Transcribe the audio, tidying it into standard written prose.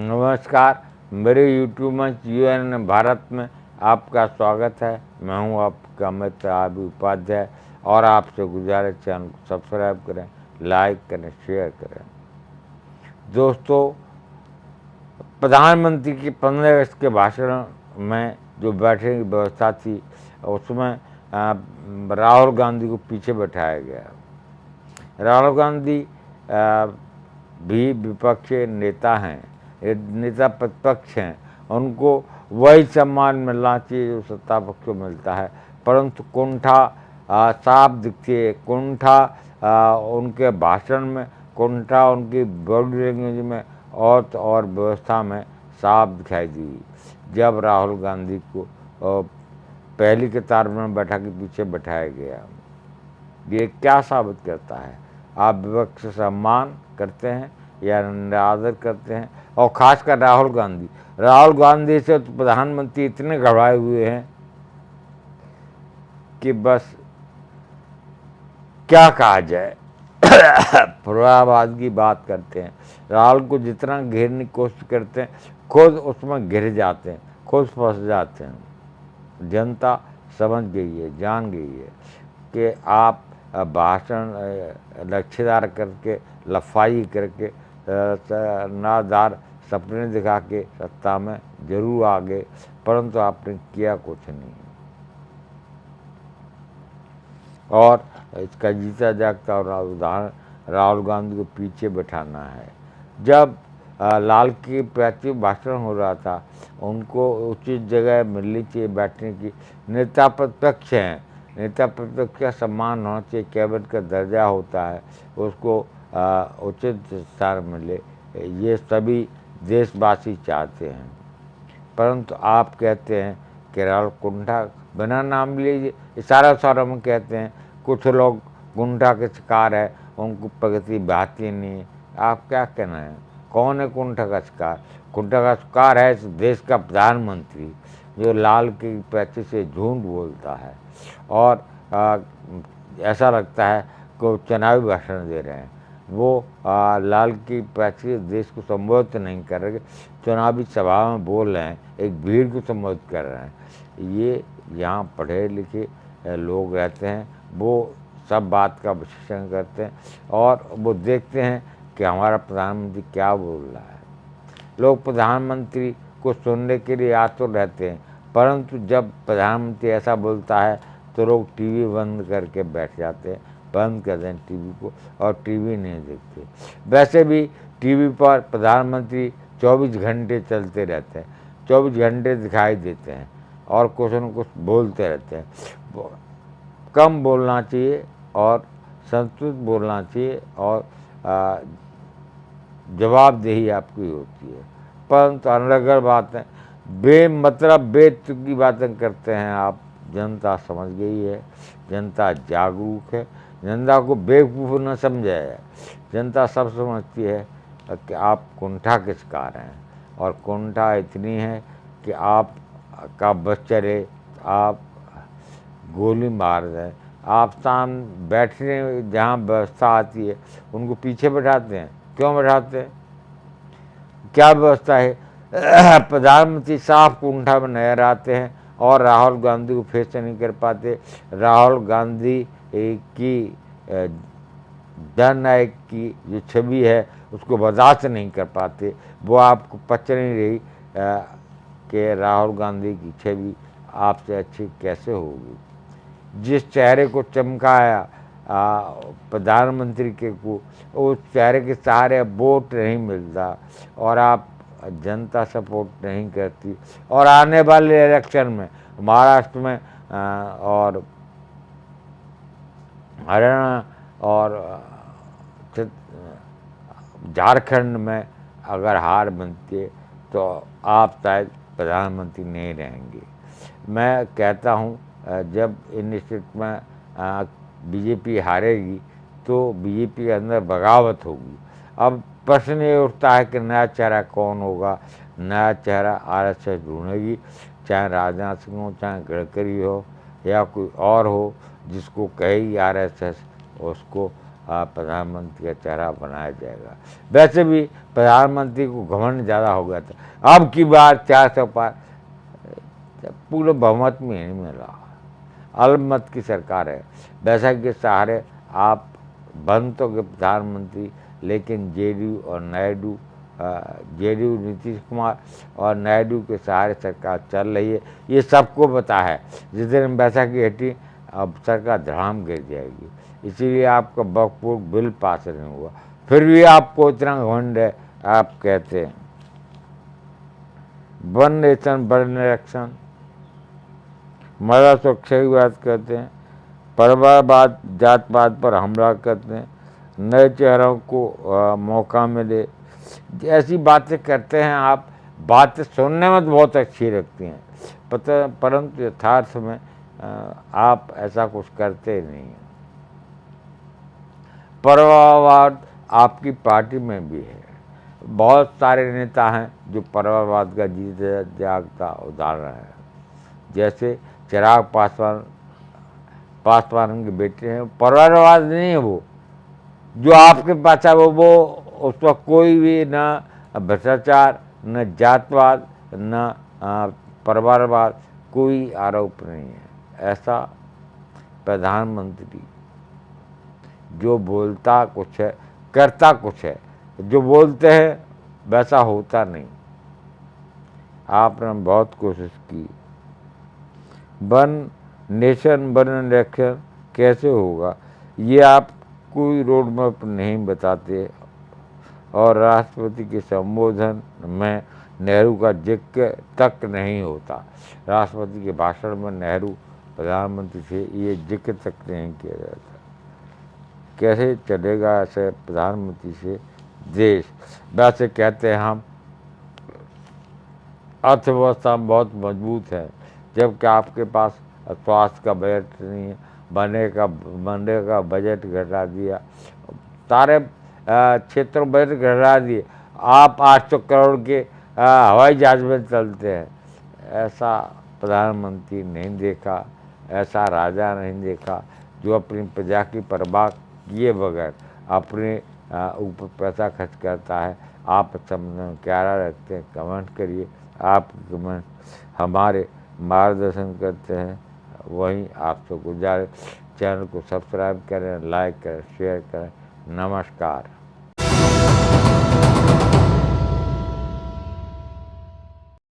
नमस्कार, मेरे यूट्यूब मंच यूएन भारत में आपका स्वागत है। मैं हूं आपका मित्र आबी उपाध्याय और आपसे गुजारिश चैनल को सब्सक्राइब करें, लाइक करें, शेयर करें। दोस्तों, प्रधानमंत्री के 15 अगस्त के भाषण में जो बैठने की व्यवस्था थी उसमें राहुल गांधी को पीछे बैठाया गया। राहुल गांधी भी विपक्षी नेता हैं, नेता प्रतिपक्ष हैं, उनको वही सम्मान मिलना चाहिए जो सत्ता पक्ष को मिलता है, परंतु कुंठा साफ दिखती है। कुंठा उनके भाषण में, कुंठा उनकी बॉडी लैंग्वेज में और व्यवस्था में साफ दिखाई दी जब राहुल गांधी को पहली कतार में बैठा के पीछे बैठाया गया। ये क्या साबित करता है? आप विपक्ष से सम्मान करते हैं या निरादर करते हैं? और खासकर राहुल गांधी से तो प्रधानमंत्री इतने घबराए हुए हैं कि बस क्या कहा जाए। पूर्वाभास की बात करते हैं, राहुल को जितना घेरने की कोशिश करते हैं खुद उसमें घिर जाते हैं, खुद फंस जाते हैं। जनता समझ गई है, जान गई है कि आप भाषण लक्ष्यदार करके, लफाई करके, नादार सपने दिखा के सत्ता में जरूर आ गए, परंतु आपने किया कुछ नहीं। और इसका जीता जागता और उदाहरण राहुल गांधी को पीछे बैठाना है। जब लाल की प्राचीन भाषण हो रहा था, उनको उचित जगह मिलनी चाहिए बैठने की। नेता प्रतिपक्ष हैं, नेता प्रतिपक्ष का सम्मान होना चाहिए, कैबिनेट का दर्जा होता है, उसको उचित स्थान मिले, ये सभी देशवासी चाहते हैं। परंतु आप कहते हैं कि राहुल कुंठा बिना नाम लिए इशारा में कहते हैं कुछ लोग कुंठा के शिकार है, उनको प्रगति भाती नहीं है। आप क्या कहना है, कौन है कुंठा का शिकार? कुंठा का शिकार है इस देश का प्रधानमंत्री जो लाल की पैसे से झूठ बोलता है और ऐसा लगता है कि वो चुनावी भाषण दे रहे हैं। वो लाल की पैसे देश को संबोधित नहीं कर रहे, चुनावी सभा में बोल रहे हैं, एक भीड़ को संबोधित कर रहे हैं। ये यहाँ पढ़े लिखे लोग रहते हैं, वो सब बात का विश्लेषण करते हैं और वो देखते हैं कि हमारा प्रधानमंत्री क्या बोल रहा है। लोग प्रधानमंत्री को सुनने के लिए आतुर रहते हैं, परंतु जब प्रधानमंत्री ऐसा बोलता है तो लोग टीवी बंद करके बैठ जाते हैं, बंद कर दें टीवी को और टीवी नहीं देखते। वैसे भी टीवी पर प्रधानमंत्री 24 घंटे चलते रहते हैं, 24 घंटे दिखाई देते हैं और कुछ न कुछ बोलते रहते हैं। कम बोलना चाहिए और संतुलित बोलना चाहिए और जवाबदेही आपकी होती है। परंतु अनर्गल बातें, बेमतलब बेतुकी की बातें करते हैं आप। जनता समझ गई है, जनता जागरूक है, जनता को बेवकूफ़ न समझा है। जनता सब समझती है कि आप कुंठा के शिकार हैं और कुंठा इतनी है कि आप का बस चले, आप गोली मार दें। आप सामने बैठने जहाँ व्यवस्था आती है उनको पीछे बैठाते हैं। क्यों बैठाते हैं? क्या व्यवस्था है? प्रधानमंत्री साफ कुंठा में नजर आते हैं और राहुल गांधी को फेस नहीं कर पाते। राहुल गांधी की जननायक की जो छवि है उसको बर्दाश्त नहीं कर पाते। वो आपको पच नहीं रही कि राहुल गांधी की छवि आपसे अच्छी कैसे होगी। जिस चेहरे को चमकाया प्रधानमंत्री के को, उस चेहरे के सहारे वोट नहीं मिलता और आप जनता सपोर्ट नहीं करती। और आने वाले इलेक्शन में महाराष्ट्र में और हरियाणा और झारखंड में अगर हार बनती है तो आप शायद प्रधानमंत्री नहीं रहेंगे। मैं कहता हूँ जब इन स्टेट में बीजेपी हारेगी तो बीजेपी के अंदर बगावत होगी। अब प्रश्न ये उठता है कि नया चेहरा कौन होगा। नया चेहरा आरएसएस ढूंढेगी, चाहे राजनाथ सिंह हो, चाहे गडकरी हो या कोई और हो, जिसको कहेगी आरएसएस उसको प्रधानमंत्री का चेहरा बनाया जाएगा। वैसे भी प्रधानमंत्री को घमंड ज़्यादा हो गया था, अब की बार 400 पार पूरे बहुमत में ही नहीं मिला, अल्पमत की सरकार है। वैसा के सहारे आप बन तो गए प्रधानमंत्री, लेकिन जेडीयू और नायडू, जेडीयू नीतीश कुमार और नायडू के सहारे सरकार चल रही है, ये सबको पता है। जिस दिन बैसाखी हटी अब सरकार धड़ाम गिर जाएगी, इसीलिए आपका वक्फ बिल पास नहीं हुआ, फिर भी आपको इतना घमंड है। आप कहते हैं वन नेशन वन इलेक्शन, महिला सुरक्षा की बात करते हैं, परिवारवाद जात पात पर हमला करते हैं, नए चेहरों को मौका मिले, ऐसी बातें करते हैं आप। बातें सुनने में तो बहुत अच्छी लगती हैं, परंतु यथार्थ में आप ऐसा कुछ करते नहीं हैं। परिवारवाद आपकी पार्टी में भी है, बहुत सारे नेता हैं जो परिवारवाद का जीत जागता उदाहरण है। जैसे चिराग पासवान के बेटे हैं, परिवारवाद नहीं है वो, जो आपके पास है वो उस पर कोई भी न भ्रष्टाचार, न जातवाद, न परिवारवाद, कोई आरोप नहीं है। ऐसा प्रधानमंत्री जो बोलता कुछ है करता कुछ है, जो बोलते हैं वैसा होता नहीं। आपने बहुत कोशिश की, वन नेशन वन इलेक्शन कैसे होगा ये आप कोई रोड मैप नहीं बताते, और राष्ट्रपति के संबोधन में नेहरू का जिक्र तक नहीं होता। राष्ट्रपति के भाषण में नेहरू प्रधानमंत्री से ये जिक्र तक नहीं किया जाता। कैसे चलेगा ऐसे प्रधानमंत्री से देश? वैसे कहते हैं हम अर्थव्यवस्था बहुत मजबूत है, जबकि आपके पास स्वास्थ्य का बजट नहीं है, बनने का बजट घटा दिया, सारे क्षेत्रों बजट घटा दिए। आप 800 करोड़ के हवाई जहाज में चलते हैं। ऐसा प्रधानमंत्री नहीं देखा, ऐसा राजा नहीं देखा जो अपनी प्रजा की परवाह किए बगैर अपने ऊपर पैसा खर्च करता है। आप समझ क्या रखते हैं? कमेंट करिए। आप कमेंट हमारे मार्गदर्शन करते हैं। वहीं आपसे गुजारिश, चैनल को सब्सक्राइब करें, लाइक करें, शेयर करें। नमस्कार।